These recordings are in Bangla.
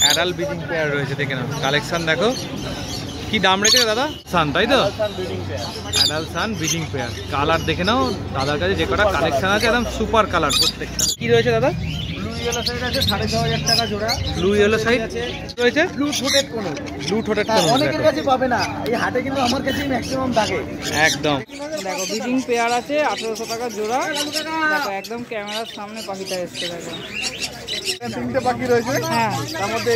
অ্যাডাল্ট ব্রিডিং পেয়ার রয়েছে, দেখে নাও কালেকশন দেখো কি দাম রেখেছে দাদা। সান তাই তো, অ্যাডাল্ট সান ব্রিডিং পেয়ার। কালার দেখে নাও দাদার কাছে যে কটা কালেকশন আছে একদম সুপার কালার প্রত্যেকটা। কি রয়েছে দাদা? ব্লু ইয়েলো সাইড আছে 6500 টাকা জোড়া। ব্লু ইয়েলো সাইড রয়েছে, ব্লু ঠোঁটের কোনো, ব্লু ঠোঁটের কোনো অনেকের কাছে পাবে না, এই হাটে কিন্তু আমার কাছেই ম্যাক্সিমাম থাকে। একদম দেখো ব্রিডিং পেয়ার আছে 1800 টাকা জোড়া। দেখো একদম ক্যামেরার সামনে পাখিটা এসছে, দেখো 3টে পাখি রয়েছে। হ্যাঁ, তার মধ্যে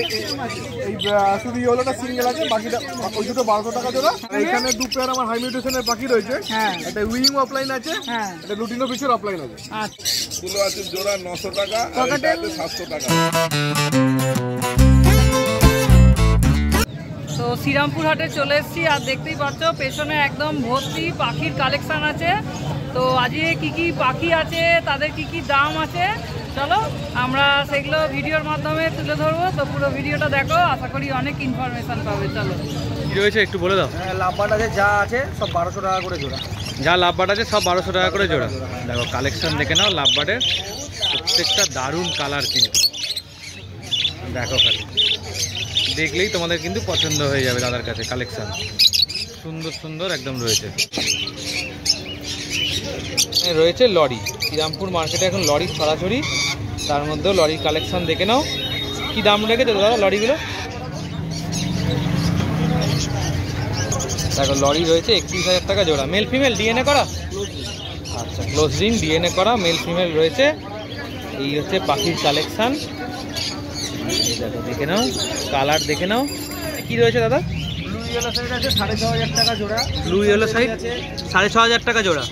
এই শুধু ইয়েলোটা সিঙ্গেল আছে, বাকিটা ওই দুটো 1200 টাকা জোড়া। এইখানে 2 পেয়ার আমার হাই মিউটেশনের পাখি রয়েছে। হ্যাঁ, একটা উইং অফলাইন আছে, হ্যাঁ, একটা লুটিনো ফিশার অফলাইন আছে। আচ্ছা গুলো আছে জোড়া 900 টাকা, আর এটা আছে 700 টাকা। তো শ্রীরামপুর হাটে চলে এসেছি আর দেখতেই পাচ্ছ পেছনে একদম ভর্তি পাখির কালেকশন আছে। তো আজকে কি কি পাখি আছে, তাদের কি কি দাম আছে, চলো আমরা সেগুলো ভিডিওর মাধ্যমে তুলে ধরবো। তো পুরো ভিডিওটা দেখো, আশা করি অনেক ইনফরমেশন পাবে। চলো কি রয়েছে একটু বলে দাও। লাভবাট আছে, যা আছে সব 1200 টাকা করে জোড়া। যা লাভবাট আছে সব 1200 টাকা করে জোড়া। দেখো কালেকশন দেখে নাও লাভবাটের, প্রত্যেকটা দারুণ কালার কিন্তু দেখো, খালি দেখলেই তোমাদের কিন্তু পছন্দ হয়ে যাবে দাদার কাছে। কালেকশন সুন্দর সুন্দর একদম রয়েছে। রয়েছে লরি, শ্রীরামপুর মার্কেটে এখন লরি ছড়াছড়ি, তার মধ্যেও লরির কালেকশন দেখে নাও। কি দাম রেখেছে দাদা লরিগুলো? দেখো লরি রয়েছে 31,000 টাকা জোড়া। মেল ফিমেল ডিএনএ করা? আচ্ছা, ক্লোজ রিং ডিএনএ করা মেল ফিমেল রয়েছে। এই হচ্ছে পাখির কালেকশন, দেখো দেখে নাও, কালার দেখে নাও। কি রয়েছে দাদা? ব্লু ইয়েলো সাইড আছে 6500 টাকা জোড়া। ব্লু ইয়েলো সাইড 6500 টাকা জোড়া।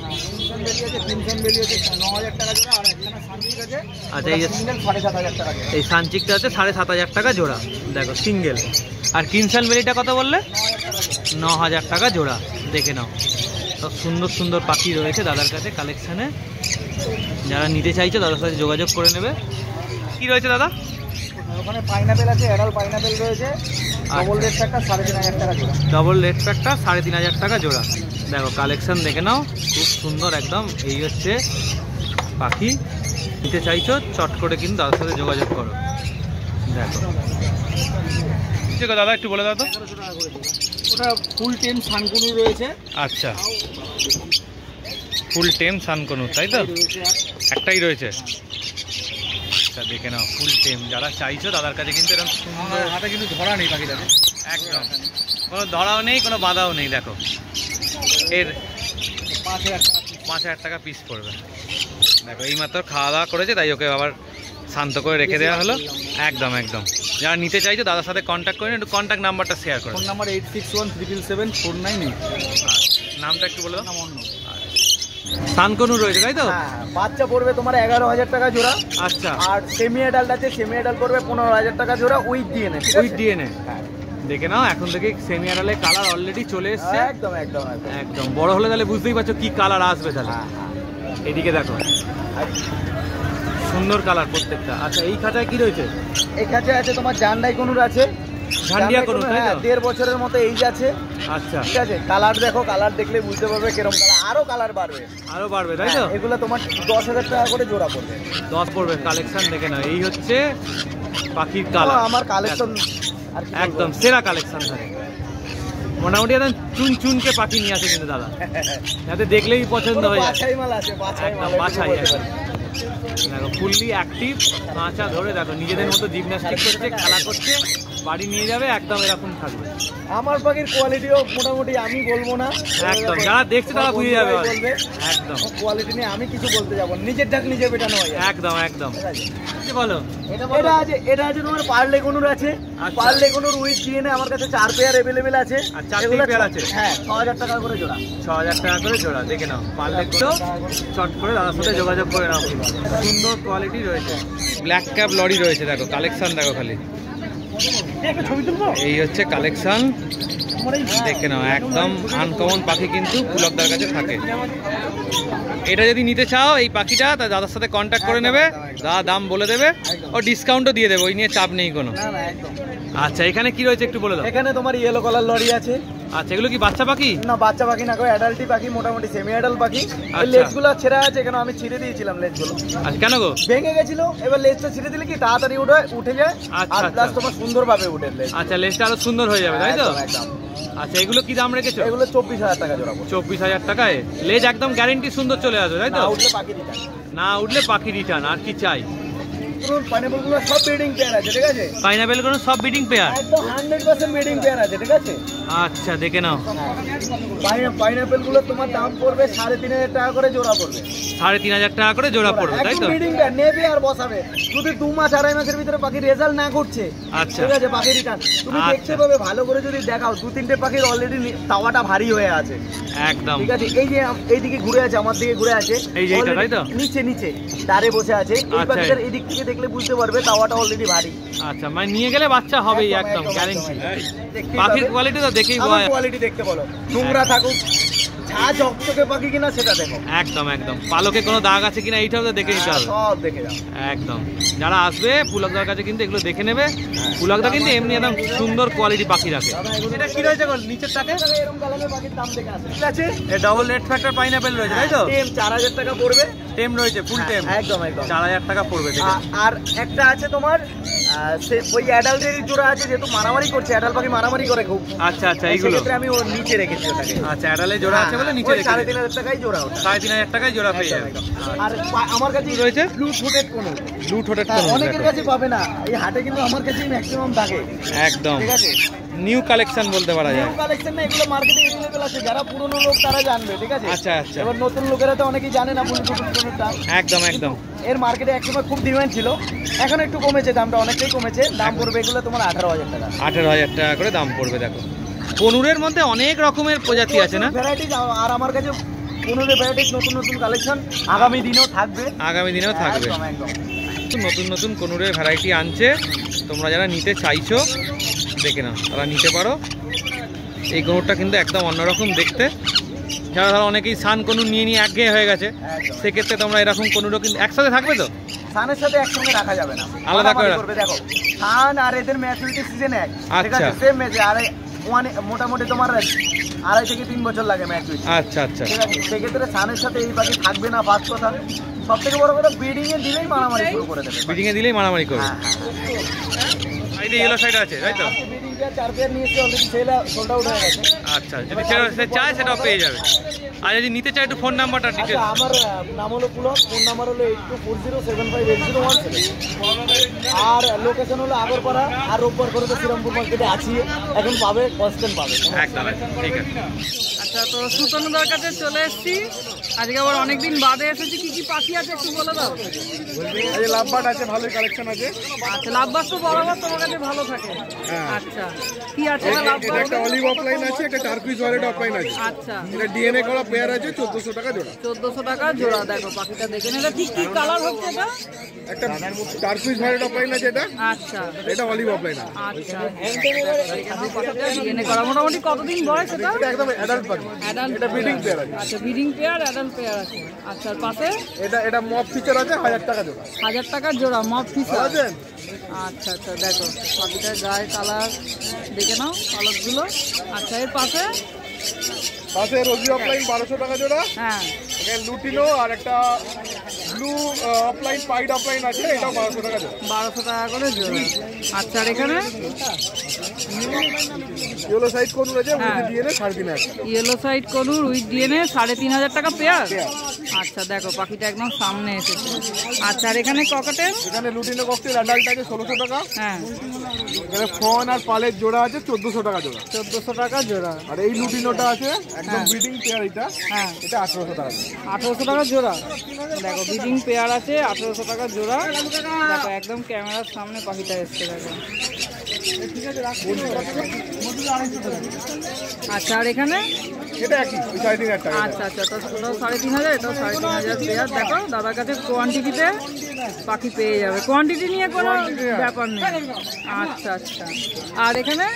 ক্রিমসন বেলি আছে 9000 টাকা জোড়া। আর একটা সানচিক আছে, আচ্ছা এই যে সিঙ্গেল 7500 টাকা জোড়া। এই সানচিকটা আছে 7500 টাকা জোড়া, দেখো সিঙ্গেল। আর কিনসান বেলিটা কত বললে? 9000 টাকা জোড়া। দেখে নাও সব সুন্দর সুন্দর পাখি রয়েছে দাদার কাছে কালেকশানে। যারা নিতে চাইছো দাদার সাথে যোগাযোগ করে নেবে। কি রয়েছে দাদা? ওখানে পাইনাপেল আছে, অ্যাডাল্ট পাইনাপেল রয়েছে, ডবল রেড প্যাকটা 3500 টাকা জোড়া। ডবল রেড প্যাকটা 3500 টাকা জোড়া। দেখো কালেকশন দেখে নাও, খুব সুন্দর একদম। এই হচ্ছে পাখি, নিতে চাইছো চট করে কিন্তু দাদার সাথে যোগাযোগ করো। দেখো ঠিক আছে দাদা, একটু বলে দাও তো। ওটা ফুল টেম সানকুনু রয়েছে। আচ্ছা, ফুল টেম সানকুনু তাই তো, একটাই রয়েছে। আচ্ছা দেখে নাও ফুল টেম, যারা চাইছো দাদার কাছে কিন্তু এরকম সুন্দর। হাতে কিন্তু ধরা নেই পাখিটাকে, একদম কোনো ধরাও নেই, কোনো বাধাও নেই। দেখো এর 5000 টাকা পিস পড়বে। দেখো এইমাত্র খাওয়া দাওয়া করেছে, তাই ওকে আবার শান্ত করে রেখে দেওয়া হলো। একদম একদম, যারা নিতে চাইছো দাদার সাথে কন্ট্যাক্ট করে একটু কন্ট্যাক্ট নাম্বারটা শেয়ার করো। Phone number 8617774998। নামটা একটু বলে দাও। সানকুনু রয়েছে তাই তো? হ্যাঁ, বাচ্চা পড়বে তোমার 11000 টাকা জোড়া। আচ্ছা, আর সেমি অ্যাডাল্ট আছে, সেমি অ্যাডাল্ট পড়বে 15000 টাকা জোড়া উইথ ডিএনএ। With DNA. দেখে নাও এখন থেকে সেমি অ্যাডাল্টের কালার অলরেডি চলে এসছে। একদম একদম একদম বড় হলে তাহলে বুঝতেই পারছো কি কালার আসবে তাহলে। এদিকে দেখো সুন্দর কালার প্রত্যেকটা। আচ্ছা এই খাঁচায় কি রয়েছে? এই খাঁচায় আছে তোমার জান্ডাই কোনুর আছে, ঝান্ডিয়া কোনু তাই তো? 1.5 বছরের মতো এইজ আছে। আচ্ছা ঠিক আছে, কালার দেখো, কালার দেখলে বুঝতে পারবে কিরকম কালার, আরো কালার বাড়বে, আরো বাড়বে তাই তো? এগুলো তোমার 10000 টাকা করে জোড়া পড়বে। 10 পড়বে। কালেকশন দেখে নাও, এই হচ্ছে পাখির কালার। আমার কালেকশন একদম সেরা কালেকশন থাকে, মোটামুটি একদম চুন চুনকে পাখি নিয়ে আসে কিন্তু দাদা, যাতে দেখলেই পছন্দ হয়ে যায়। বাছাই মাল আছে, বাছাই মাল, বাছাই দেখো ফুললি অ্যাক্টিভ, কাঁচা ধরে দেখো নিজেদের মতো জিমন্যাস্টিক করছে, খেলা করছে, বাড়ি নিয়ে যাবে, একদম এরকম থাকবে। আমার পাখির কোয়ালিটিও মোটামুটি আমি বলবো না, একদম যারা দেখছে তারা বুঝে যাবে বলবে। একদম কোয়ালিটি নিয়ে আমি কিছু বলতে যাবো, নিজের ঢাক নিজে পেটানো হয়। একদম একদম। বলো এটা আছে তোমার পার্লে কোনুর আছে, পার্লে কোনুর উইথ ডিএনএ আমার কাছে 4 পেয়ার अवेलेबल আছে। আর 4 পেয়ার আছে? হ্যাঁ, 6000 টাকা করে জোড়া। 6000 টাকা করে জোড়া। দেখে নাও পারলে তো চট করে দাদার সাথে যোগাযোগ করে নাও। সুন্দর কোয়ালিটি রয়েছে। ব্ল্যাক ক্যাপ লরি রয়েছে, দেখো কালেকশন দেখো খালি। একটা ছবি তুলবো। এই হচ্ছে কালেকশন, দেখে নাও একদম আনকমন পাখি কিন্তু পুলকদার কাছে থাকে। এটা যদি নিতে চাও এই পাখিটা, তা দাদার সাথে কন্ট্যাক্ট করে নেবে, দাদা দাম বলে দেবে, ও ডিসকাউন্টও দিয়ে দেবে, ওই নিয়ে চাপ নেই কোনো। আচ্ছা এখানে কি রয়েছে একটু বলে দাও। এখানে তোমার ইয়েলো কালার লরি আছে। আচ্ছা এগুলো কি বাচ্চা পাখি? না বাচ্চা পাখি না, অ্যাডাল্টি পাখি, মোটামুটি সেমি অ্যাডাল্ট পাখি। লেজগুলো ছেঁড়া আছে, কেন আমি ছিঁড়ে দিয়েছিলাম লেজগুলো। আচ্ছা কেন গো? ভেঙে গেছিল, এবার লেজটা ছিঁড়ে দিলে কি তাড়াতাড়ি উঠে যায়, আর প্লাস তোমার সুন্দরভাবে উঠে লেজ। আচ্ছা লেজটা আরো সুন্দর হয়ে যাবে, তাই তো? একদম। আচ্ছা এগুলো কি দাম রেখেছো? এগুলো 24,000 টাকা জোড়া। 24,000 টাকায় লেজ একদম গ্যারেন্টি সুন্দর চলে আসবে, তাই তো? না উঠলে পাখি রিটার্ন। না উঠলে পাখি রিটার্ন। আর কি চাই? পাইনাপেল গুলো সব ব্রিডিং পেয়ার আছে, ঠিক আছে? পাইনাপেল গুলো সব ব্রিডিং পেয়ার, একদম 100% ব্রিডিং পেয়ার আছে, ঠিক আছে? আচ্ছা দেখে নাও। পাইনাপেল গুলো তোমার দাম পড়বে 3,500 টাকা করে জোড়া পড়বে। 3,500 টাকা করে জোড়া পড়বে, তাই তো? ব্রিডিং পেয়ার নেবে আর বসাবে। যদি 2 মাস 2.5 মাসের ভিতরে পাখি রেজাল্ট না করছে, আচ্ছা ঠিক আছে, পাখি রিটার্ন। তুমি দেখতে পাবে ভালো করে যদি দেখাও, 2-3টে পাখির অলরেডি তাওয়াটা ভারী হয়ে আছে, একদম, ঠিক আছে? এই যে এইদিকে ঘুরে আছে, আমার দিকে ঘুরে আছে, এই যে এটা, তাই তো? নিচে দাঁড়ে বসে আছে। এই পাখিটার এদিক থেকে দেখলে বুঝতে পারবে তাওয়াটা অলরেডি ভারী। আচ্ছা মানে নিয়ে গেলে বাচ্চা হবেই, একদম গ্যারান্টি। পাখির কোয়ালিটি তো দেখেই আমার কোয়ালিটি দেখতে বলো, নোংরা থাকুক, যা চকচকে পাখি কিনা সেটা দেখো। একদম একদম পালকে কোনো দাগ আছে কিনা এইটাও তো দেখে নিতে হবে, সব দেখে যাও। একদম। যারা আসবে পুলকদার কাছে কিন্তু এগুলো দেখে নেবে। পুলকদা কিন্তু এমনি একদম সুন্দর কোয়ালিটি পাখি রাখে। এটা কি রয়েছে গো নিচের টাকে? এরকম কালারের পাখির দাম দেখে আসে, ঠিক আছে? এ ডাবল রেড ফ্যাক্টর পাইনাপেল রয়েছে, তাই তো? টেম 4,000 টাকা পড়বে। টেম রয়েছে, ফুল টেম, একদম একদম 4,000 টাকা পড়বে। আর একটা আছে তোমার ওই অ্যাডাল্টের জোড়া আছে, যেহেতু মারামারি করছে, অ্যাডাল্ট পাখি মারামারি করে খুব। আচ্ছা আচ্ছা এইগুলো আমি ওর নিচে রেখেছি ওটাকে। আচ্ছা অ্যাডালে জোড়া আছে বলে নিচে রেখেছি। 3,500 টাকায় জোড়া ওটা। 3,500 টাকায় জোড়া পেয়ে যাবে। আর আমার কাছে রয়েছে ব্লু ফুটেড কোনো, ব্লু ঠোঁটের অনেকের কাছে পাবে না, এই হাটে কিন্তু আমার কাছেই ম্যাক্সিমাম থাকে, একদম ঠিক আছে? নিউ কালেকশন বলতে পারা যায়। নিউ কালেকশন না, এগুলো মার্কেটে अवेलेबल আছে, যারা পুরনো লোক তারা জানবে, ঠিক আছে? আচ্ছা আচ্ছা এবার নতুন লোকেরা তো অনেকেই জানে না ব্লু ফুটেড কোনোটা। একদম একদম। এর মার্কেটে একসময় খুব ডিমান্ড ছিল, এখন একটু কমেছে, দামটা অনেকটাই কমেছে। দাম পড়বে এগুলো তোমার 18,000 টাকা। 18,000 টাকা করে দাম পড়বে। দেখো পনুরের মধ্যে অনেক রকমের প্রজাতি আছে না? ভ্যারাইটিস, আর আমার কাছে 15 ভ্যারাইটিস নতুন নতুন কালেকশন আগামী দিনেও থাকবে। আগামী দিনেও থাকবে। একদম একদম নতুন নতুন কনুরের ভ্যারাইটি আনছে, তোমরা যারা নিতে চাইছো দেখে নাও, তারা নিতে পারো। এই কনুরটা কিন্তু একদম অন্যরকম দেখতে। যারা ধরো অনেকেই সান কনুর নিয়ে নিয়ে একঘেয়ে হয়ে গেছে, সেক্ষেত্রে তোমরা এরকম কনুরও কিন্তু একসাথে থাকবে তো? সানের সাথে একসঙ্গে রাখা যাবে না, আলাদা করে করবে। দেখো সান আর এদের ম্যাচুরিটি সিজন এক, ঠিক আছে? সেম ম্যাচ, আর মোটামুটি তোমার 2.5 থেকে 3 বছর লাগে ম্যাচুরিটি। আচ্ছা আচ্ছা ঠিক আছে, সেক্ষেত্রে সানের সাথে এই পাখি থাকবে না। ফার্স্ট কথা, সব থেকে বড় কথা, ব্রিডিং এ দিলেই মারামারি শুরু করে দেবে। ব্রিডিং এ দিলেই মারামারি করবে। সাইডে ইয়েলো সাইড আছে, তাই তো? ব্রিডিং পেয়ার 4 পেয়ার নিয়েছে অলরেডি, সোল্ড আউট হয়ে গেছে। আচ্ছা যদি সে চায় সেটাও পেয়ে যাবে। আর যদি নিতে চায় একটু ফোন নাম্বারটা ডিটেইলস। আমার নাম হলো পুলক, ফোন নাম্বার হলো 8240758017, আর লোকেশন হলো আগরপাড়া, আর রোববার করে তো শ্রীরামপুর মার্কেটে আছি, এখন পাবে, কনস্ট্যান্ট পাবে। একদম ঠিক আছে। আচ্ছা তো সুতনুদার কাছে চলে এসেছি, আজকে আবার অনেকদিন বাদে এসেছি। কি কি পাখি আছে একটু বলে দাও। এই লাভবার্ড আছে, ভালোই কালেকশন আছে। আচ্ছা লাভবাস তো বরাবর তোমার কাছে ভালো থাকে। আচ্ছা কি আছে এটা লাভবাস? একটা অলিভ অফলাইন আছে, একটা টার্কুইজ ওয়ালেট অফলাইন আছে। আচ্ছা এটা ডিএনএ করা পেয়ার আছে, 1400 টাকা জোড়া। 1400 টাকা জোড়া। দেখো পাখিটা দেখে নিলে ঠিক কি কালার হচ্ছে এটা? একটা টার্কুইজ ওয়ালেট অফলাইন আছে, এটা আচ্ছা এটা অলিভ অফলাইন আছে। আচ্ছা ডিএনএ করা। মোটামুটি কতদিন বয়স এটা? এটা একদম অ্যাডাল্ট পাখি, অ্যাডাল্ট এটা ব্রিডিং পেয়ার আছে। আচ্ছা ব্রিডিং পেয়ার, অ্যাডাল্ট পেয়ার আছে। আচ্ছা আর পাশে এটা মপ ফিচার আছে, 1000 টাকা জোড়া। 1000 টাকা জোড়া মপ ফিচার। বুঝলেন? আচ্ছা আচ্ছা দেখো পাখিটার গায়ে কালার দেখে নাও, কালারগুলো। আচ্ছা এর পাশে পাশে রোজি অফলাইন 1200 টাকা জোড়া। হ্যাঁ এখানে লুটিনো আর একটা ব্লু অফলাইন পাইড অফলাইন আছে, এটাও 1200 টাকা জোড়া। 1200 টাকা করে জোড়া। আচ্ছা আর এখানে ইয়েলো সাইড কোন রয়েছে, হ্যাঁ। উইথ ডিএনএ 3,500 টাকা। Yellow side conure with DNA 3,500 টাকা পেয়ার। আচ্ছা দেখো পাখিটা একদম সামনে এসেছে। আচ্ছা আর এখানে ককাটেল? এখানে লুটিনো ককটেল অ্যাডাল্ট আছে 1600 টাকা। হ্যাঁ এখানে ফন আর পালের জোড়া আছে 1400 টাকা জোড়া। 1400 টাকা জোড়া। আর এই লুটিনোটা আছে একদম ব্রিডিং পেয়ার, এটা হ্যাঁ এটা 1800 টাকা। 1800 টাকা জোড়া। দেখো ব্রিডিং পেয়ার আছে 1800 টাকা জোড়া। দেখো একদম ক্যামেরার সামনে পাখিটা এসছে দেখো। আচ্ছা আর এখানে এটা একই 3,500 টাকা। আচ্ছা আচ্ছা তো ওটাও 3,500, এটাও 3,500 পেয়ার। দেখো দাদার কাছে কোয়ান্টিটিতে পাখি পেয়ে যাবে, কোয়ান্টিটি নিয়ে কোনো ব্যাপার নেই। আচ্ছা আচ্ছা আর এখানে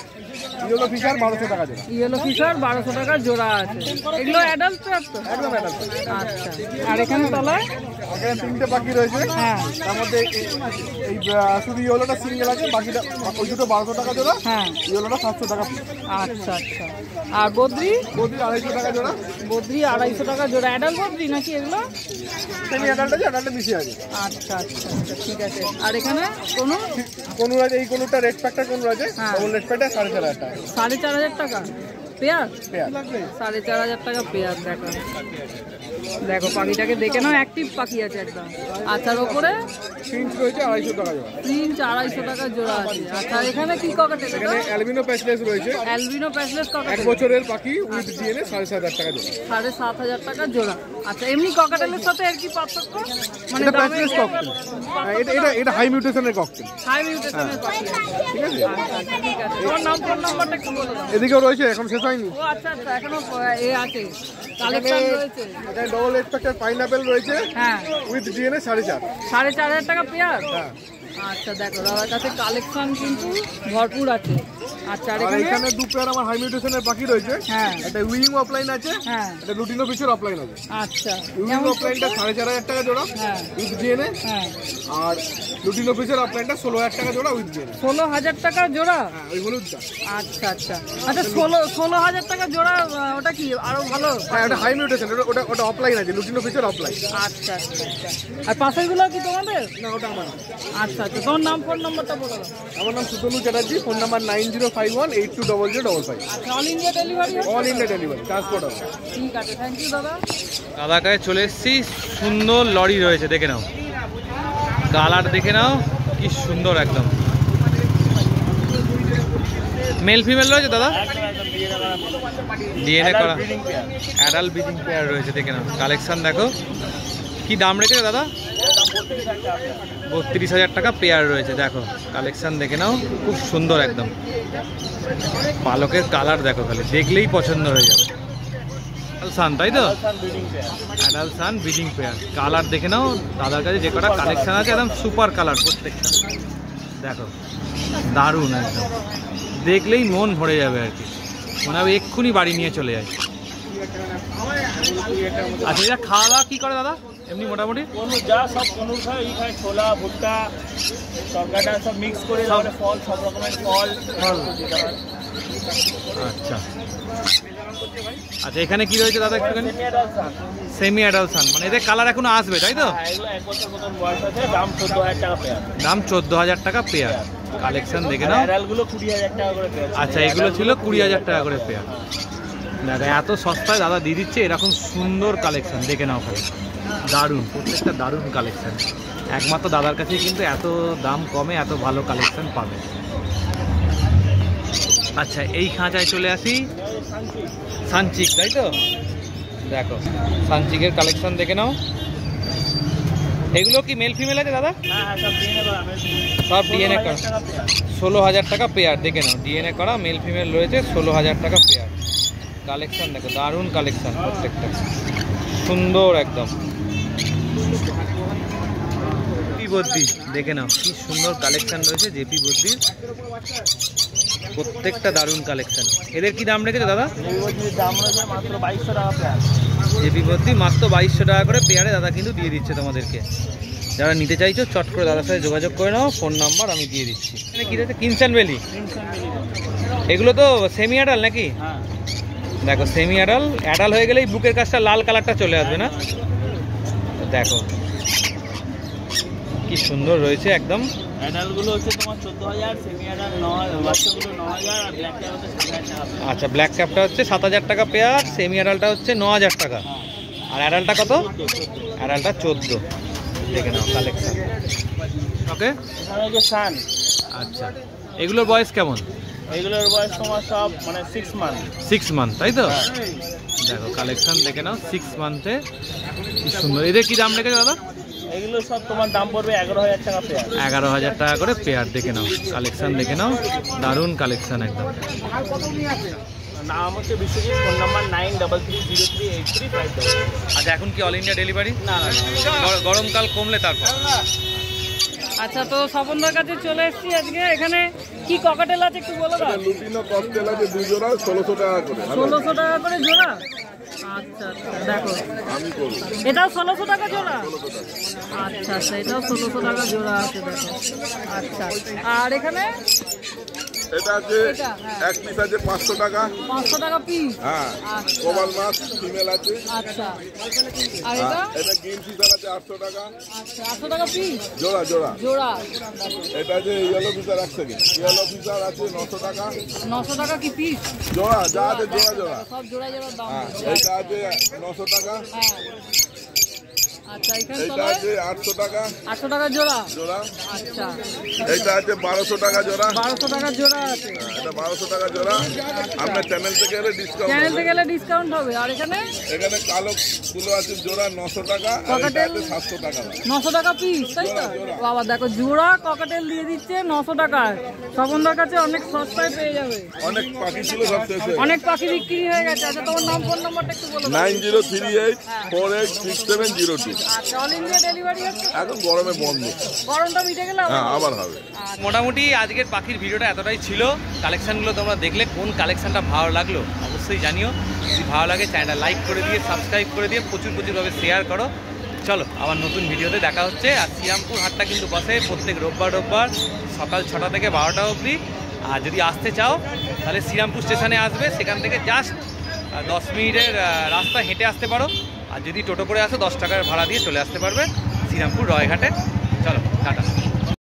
ইয়েলো ফিশার 1200 টাকা জোড়া। ইয়েলো ফিশার 1200 টাকা জোড়া আছে। এগুলো অ্যাডাল্ট পেয়ার তো? একদম অ্যাডাল্ট। আচ্ছা, আর এখানে তলায় এখানে 3টে পাখি রয়েছে। হ্যাঁ, তার মধ্যে এই শুধু ইয়েলোটা সিঙ্গেল আছে, বাকিটা ওই দুটো 1200 টাকা জোড়া। হ্যাঁ, ইয়েলোটা 700 টাকা। আচ্ছা আচ্ছা। আর বদ্রি? বদ্রি 250 টাকা জোড়া। বদ্রি 250 টাকা জোড়া। অ্যাডাল্ট বদ্রি নাকি এগুলো? সেমি অ্যাডাল্ট আছে, অ্যাডাল্টে বেশি আছে। আচ্ছা আচ্ছা আচ্ছা, ঠিক আছে। আর এখানে কোনো কোন আছে? এই কোনটা রেড প্যাকটা কোন আছে? হ্যাঁ। ডবল রেড প্যাকটা 4500 টাকা। 4500 টাকা পেয়ার? পেয়ার 4500 টাকা পেয়ার। দেখো দেখো পাখিটাকে দেখে নাও, অ্যাক্টিভ পাখি আছে একদম। আচ্ছা, আর ওপরে ফিঞ্চ রয়েছে 250 টাকা জোড়া। ফিঞ্চ 250 টাকা জোড়া আছে। আচ্ছা, এখানে কি ককাটেল? এখানে অ্যালবিনো প্যাচলেস রয়েছে, অ্যালবিনো প্যাচলেস 1 ককাটেল বছরের পাখি উইথ ডিএনএ 7500 টাকা জোড়া। 7500 টাকা জোড়া। আচ্ছা, এমনি ককাটেলের সাথে আর কি পার্থক্য? মানে এটা প্যাচলেস ককটেল। এটা হাই মিউটেশনের ককটেল। হাই মিউটেশনের পাখি, ঠিক আছে? আচ্ছা ঠিক আছে। তোমার নাম, ফোন নাম্বারটা একটু বলে দাও। এদিকেও রয়েছে, এখন শেষ হয়নি। ও আচ্ছা আচ্ছা, এখনো এ আছে, কালেকশন রয়েছে। এখানে ডবল রেড প্যাকের পাইনাপেল রয়েছে হ্যাঁ, উইথ ডিএনএ 4.5। 4500 টাকা পেয়ার। হ্যাঁ, আচ্ছা, দেখো দাদার কাছে কালেকশন কিন্তু ভরপুর আছে। আচ্ছা, আর আর এখানে এখানে 2 পেয়ার আমার হাই মিউটেশনের পাখি রয়েছে। হ্যাঁ একটা উইং অফলাইন আছে, হ্যাঁ, একটা লুটিনো ফিশের অফলাইন আছে। আচ্ছা, উইং কেমন? অফলাইনটা 4500 টাকা জোড়া হ্যাঁ উইথ ডিএনএ, হ্যাঁ, আর লুটিনো ফিশের অফলাইনটা 16000 টাকা জোড়া উইথ ডিএনএ। 16000 টাকা জোড়া। হ্যাঁ, ওই হলুদটা। আচ্ছা আচ্ছা আচ্ছা, 16000 টাকা জোড়া। ওটা কি আরো ভালো? হ্যাঁ, ওটা হাই মিউটেশন, ওটা অফলাইন আছে, লুটিনো ফিশের অফলাইন। আচ্ছা আচ্ছা আচ্ছা। আর পাশেরগুলো কি তোমাদের? না, ওটা আমার না। আচ্ছা আচ্ছা, তোমার নাম, ফোন নাম্বারটা বলো দাও। আমার নাম সুতনু চ্যাটার্জি, ফোন নাম্বার 9051820055। আচ্ছা, all India delivery? All India delivery, transport হবে। ঠিক আছে, থ্যাংক ইউ দাদা। দাদার কাছে চলে এসেছি, সুন্দর লরি রয়েছে, দেখে নাও কালার, দেখে নাও কি সুন্দর একদম। মেল ফিমেল রয়েছে দাদা? ডিএনএ করা অ্যাডাল্ট ব্রিডিং পেয়ার রয়েছে, দেখে নাও কালেকশন দেখো কি দাম রেখেছে দাদা? 32000 টাকা পেয়ার রয়েছে। দেখো কালেকশন দেখে নাও, খুব সুন্দর একদম। পালকের কালার দেখো, খালি দেখলেই পছন্দ হয়ে যাবে। সান, তাই তো? অ্যাডাল্ট সান ব্রিডিং পেয়ার। কালার দেখে নাও, দাদার কাছে যে কটা কালেকশন আছে একদম সুপার কালার প্রত্যেকটা। দেখো দারুণ একদম, দেখলেই মন ভরে যাবে আর কি, মনে হবে এক্ষুনি বাড়ি নিয়ে চলে যায়। আচ্ছা, এটা খাওয়া দাওয়া কী করে দাদা এমনি মোটামুটি? যা সব পনুর খায়, এই খায় ছোলা, ভুট্টা, তরকাটা সব মিক্স করে, তারপরে ফল, সব রকমের ফল। আচ্ছা আচ্ছা, এখানে কি রয়েছে দাদা একটুখানি? সেমি অ্যাডাল্ট সান, মানে এদের কালার এখনো আসবে তাই তো? এগুলো 1 বছর মতন বয়স আছে, দাম 14000 টাকা পেয়ার। দাম 14000 টাকা পেয়ার। কালেকশন দেখে নাও। অ্যাডাল্টগুলো 20000 টাকা করে পেয়ার। আচ্ছা, এগুলো ছিল 20000 টাকা করে পেয়ার। দেখো এত সস্তায় দাদা দিয়ে দিচ্ছে এরকম সুন্দর কালেকশন, দেখে নাও খালি দারুণ, প্রত্যেকটা দারুণ কালেকশন। একমাত্র দাদার কাছেই কিন্তু এত দাম কমে এত ভালো কালেকশন পাবে। আচ্ছা, এই খাঁচায় চলে আসি, সানচিক তাই তো? দেখো সানচিকের কালেকশন দেখে নাও। এগুলো কি মেল ফিমেল আছে দাদা? সব ডিএনএ করা। 16000 টাকা পেয়ার, দেখে নাও ডিএনএ করা মেল ফিমেল রয়েছে, 16000 টাকা পেয়ার। কালেকশন দেখো দারুণ কালেকশন, প্রত্যেকটা সুন্দর একদম। জেপি বদ্রি দেখে নাও কি সুন্দর কালেকশন রয়েছে, জেপি বদ্রির প্রত্যেকটা দারুণ কালেকশন। এদের কি দাম রেখেছে দাদা? দাম রয়েছে মাত্র 2200 টাকা পেয়ার। জেপি বদ্রি মাত্র 2200 টাকা করে পেয়ারে দাদা কিন্তু দিয়ে দিচ্ছে তোমাদেরকে। যারা নিতে চাইছো চট করে দাদার সাথে যোগাযোগ করে নাও, ফোন নাম্বার আমি দিয়ে দিচ্ছি। মানে কি রয়েছে? কিনসান ভ্যালি। এগুলো তো সেমি অ্যাডাল নাকি? হ্যাঁ, দেখো সেমি অ্যাডাল, অ্যাডাল হয়ে গেলেই বুকের কাছটা লাল কালারটা চলে আসবে না? দেখো কি সুন্দর রয়েছে একদম। অ্যাডালগুলো হচ্ছে তোমার 14000, সেমি অ্যাডাল 9000, বাচ্চাগুলো 9000, আর ব্ল্যাক ক্যাপ হচ্ছে 7000 টাকা। আচ্ছা, ব্ল্যাক ক্যাপটা হচ্ছে 7000 টাকা পেয়ার, সেমি অ্যাডালটা হচ্ছে 9000 টাকা, আর অ্যাডালটা কত? অ্যাডালটা 14। দেখে নাও কালেকশন। ওকে, এখানে যে সান, আচ্ছা এগুলোর বয়স কেমন? এগুলোর বয়স তোমার সব মানে 6 মান্থ। 6 মান্থ তাই তো? দেখো কালেকশন দেখে নাও, 6 মান্থে কি সুন্দর। এদের কি দাম রেখেছে দাদা? এগুলো সব তোমার দাম পড়বে 11000 টাকা পেয়ার। 11000 টাকা করে পেয়ার। দেখে নাও কালেকশন দেখে নাও, দারুণ কালেকশন একদম। নাম হচ্ছে বিশ্বজিৎ, ফোন নাম্বার 93338355। আচ্ছা, এখন কি অল ইন্ডিয়া ডেলিভারি? না না, গরমকাল কমলে তারপর আচ্ছা, তো স্বপনদার কাছে চলে এসেছি আজকে। এখানে কি ককাটেল আছে একটু বলো দাও। লুটিনো ককটেল আছে 2 জোড়া 1600 টাকা করে। 1600 টাকা করে জোড়া। আচ্ছা আচ্ছা, দেখো আমি করব। এটাও 1600 টাকা জোড়া। আচ্ছা আচ্ছা, এটাও 1600 টাকা জোড়া আছে, দেখো। আচ্ছা, আর এখানে এটা আছে এক পিস আছে 500 টাকা। 500 টাকা পিস। হ্যাঁ, আচ্ছা কোবাল মাছ ফিমেল আছে। আচ্ছা, আর এটা এটা গ্রিন ফিশার আছে 800 টাকা। আচ্ছা, 800 টাকা পিস জোড়া জোড়া। জোড়া। এটা যে ইয়েলো ফিশার এক সেকেন্ড, ইয়েলো ফিশার আছে 900 টাকা। 900 টাকা কি পিস? জোড়া যা আছে জোড়া জোড়া। সব জোড়া জোড়া দাম। হ্যাঁ, এটা আছে 900 টাকা। হ্যাঁ, আচ্ছা, এখানে এটা চলে আছে 800 টাকা 800 টাকা জোড়া। জোড়া। আচ্ছা, এটা আছে 1200 টাকা জোড়া। 1200 টাকা জোড়া আছে। এটা 1200 টাকা জোড়া। আপনার চ্যানেল থেকে এলে ডিসকাউন্ট চ্যানেল হবে। থেকে গেলে ডিসকাউন্ট হবে। আর এখানে এখানে কালো গুলো আছে জোড়া 900 টাকা, আর এটা ককাটেল আছে 700 টাকা। 900 টাকা পিস, তাই তো? বাবা দেখো, জোড়া ককাটেল দিয়ে দিচ্ছে 900 টাকায়। স্বপনদার কাছে অনেক সস্তায় পেয়ে যাবে। অনেক পাখি ছিল সব শেষে। অনেক পাখি বিক্রি হয়ে গেছে। আচ্ছা, তোমার নাম ফোন নাম্বারটা একটু বলো। 9038486702। আচ্ছা, অল ইন্ডিয়া ডেলিভারি হচ্ছে? এখন গরমে বন্ধ। গরমটা মিটে গেলে হ্যাঁ, আবার হবে। মোটামুটি আজকের পাখির ভিডিওটা এতটাই ছিল। কালেকশানগুলো তোমরা দেখলে কোন কালেকশানটা ভালো লাগলো অবশ্যই জানিও। যদি ভালো লাগে চ্যানেলটা লাইক করে দিয়ে, সাবস্ক্রাইব করে দিয়ে, প্রচুরভাবে শেয়ার করো। চলো, আবার নতুন ভিডিওতে দেখা হচ্ছে। আর শ্রীরামপুর হাটটা কিন্তু বসে প্রত্যেক রোববার সকাল 6টা থেকে 12টা অবধি। আর যদি আসতে চাও তাহলে শ্রীরামপুর স্টেশনে আসবে, সেখান থেকে জাস্ট 10 মিনিটের রাস্তা হেঁটে আসতে পারো। আর যদি টোটো করে আসো 10 টাকার ভাড়া দিয়ে চলে আসতে পারবে শ্রীরামপুর রয়ঘাটে। চলো, টাটা।